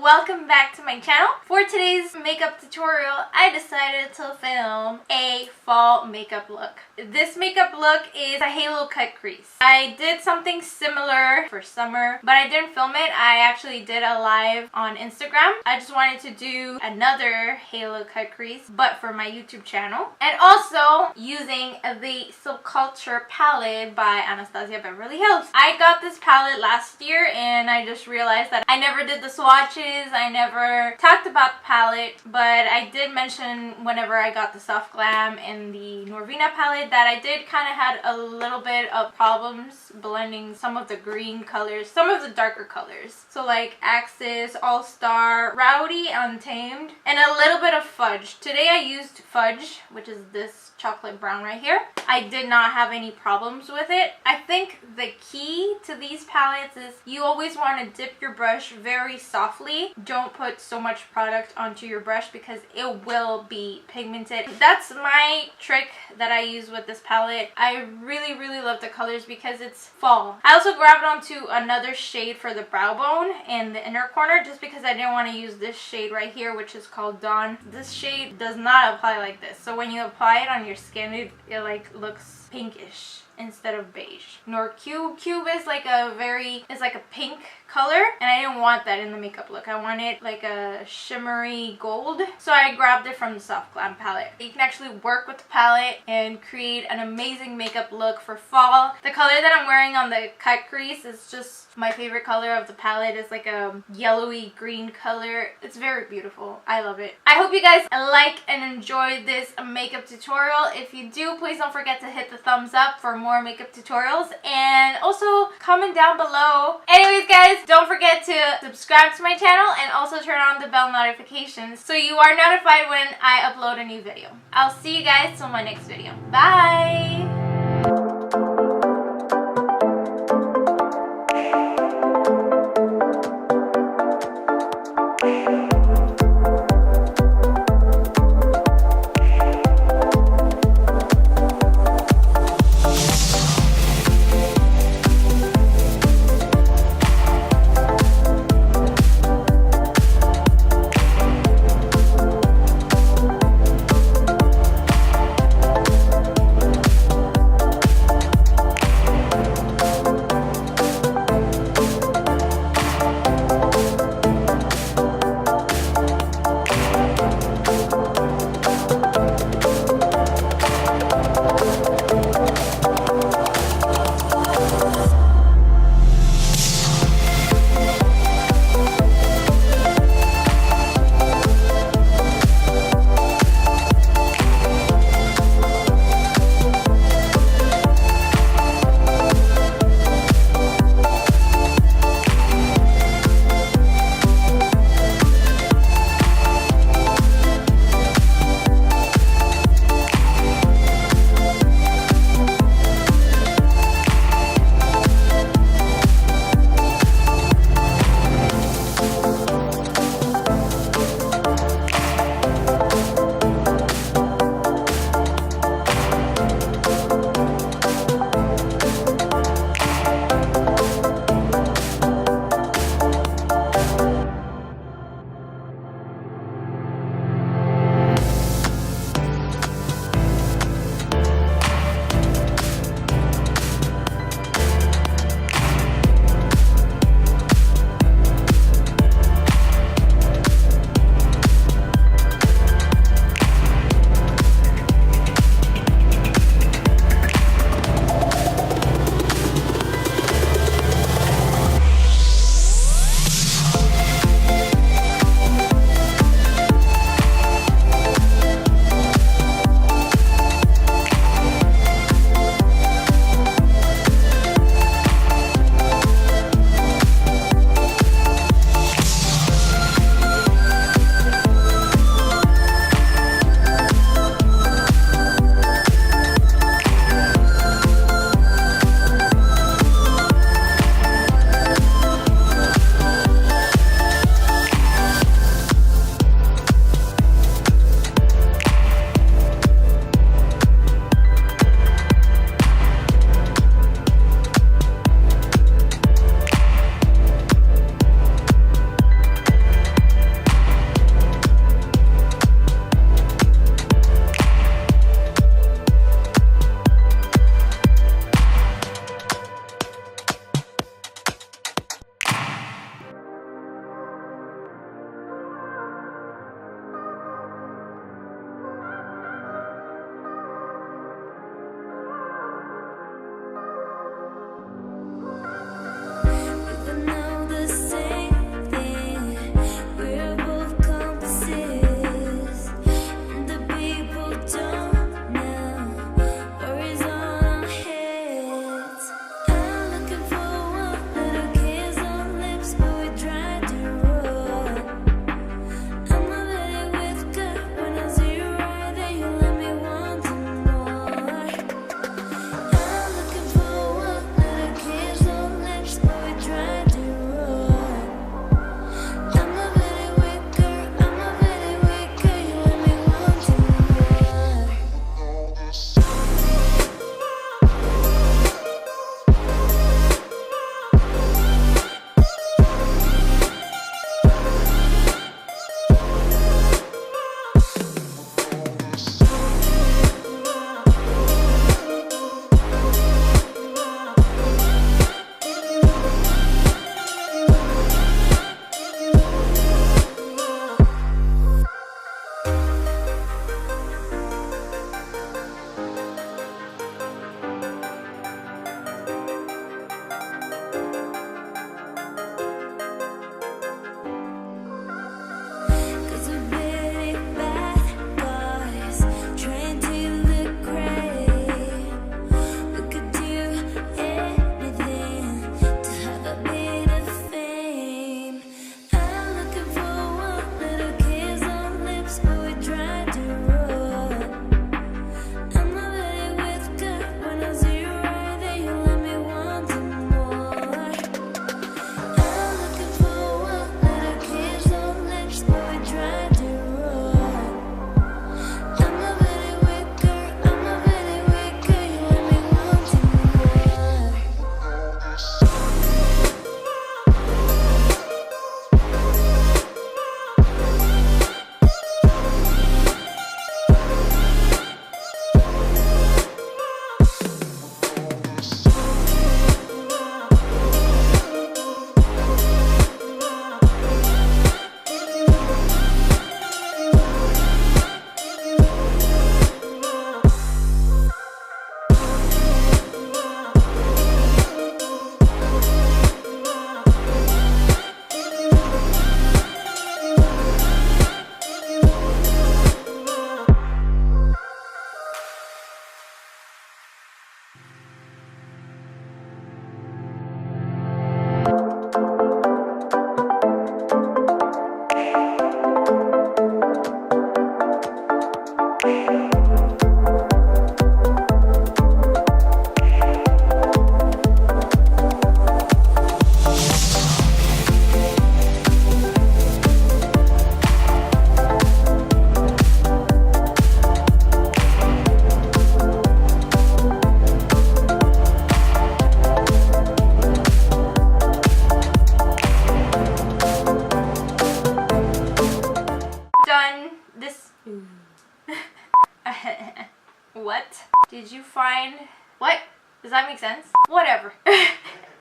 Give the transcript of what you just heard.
welcome back to my channel. For today's makeup tutorial, I decided to film a fall makeup look. This makeup look is a halo cut crease. I did something similar for summer, but I didn't film it. I actually did a live on Instagram. I just wanted to do another halo cut crease, but for my YouTube channel. And also using the Subculture palette by Anastasia Beverly Hills. I got this palette last year and I just realized that I never did the swatches. I never talked about the palette, but I did mention whenever I got the Soft Glam and the Norvina palette that I did kind of had a little bit of problems blending some of the green colors, some of the darker colors. So like Axis, All Star, Rowdy, Untamed, and a little bit of Fudge. Today I used Fudge, which is this chocolate brown right here. I did not have any problems with it. I think the key to these palettes is you always want to dip your brush very softly. Don't put so much product onto your brush because it will be pigmented. That's my trick that I use with this palette. I really love the colors because it's fall. I also grabbed onto another shade for the brow bone and the inner corner just because I didn't want to use this shade right here, which is called Dawn. This shade does not apply like this. So when you apply it on your skin, it like looks pinkish instead of beige. Nor Cube is like it's like a pink color, and I didn't want that in the makeup look. I wanted like a shimmery gold, so I grabbed it from the Soft Glam palette. You can actually work with the palette and create an amazing makeup look for fall. The color that I'm wearing on the cut crease is just my favorite color of the palette. It's like a yellowy green color. It's very beautiful. I love it. I hope you guys like and enjoy this makeup tutorial. If you do, please don't forget to hit the thumbs up for more makeup tutorials, and also comment down below. Anyways guys, don't forget to subscribe to my channel and also turn on the bell notifications so you are notified when I upload a new video. I'll see you guys till my next video. Bye! What? Did you find... What? Does that make sense? Whatever.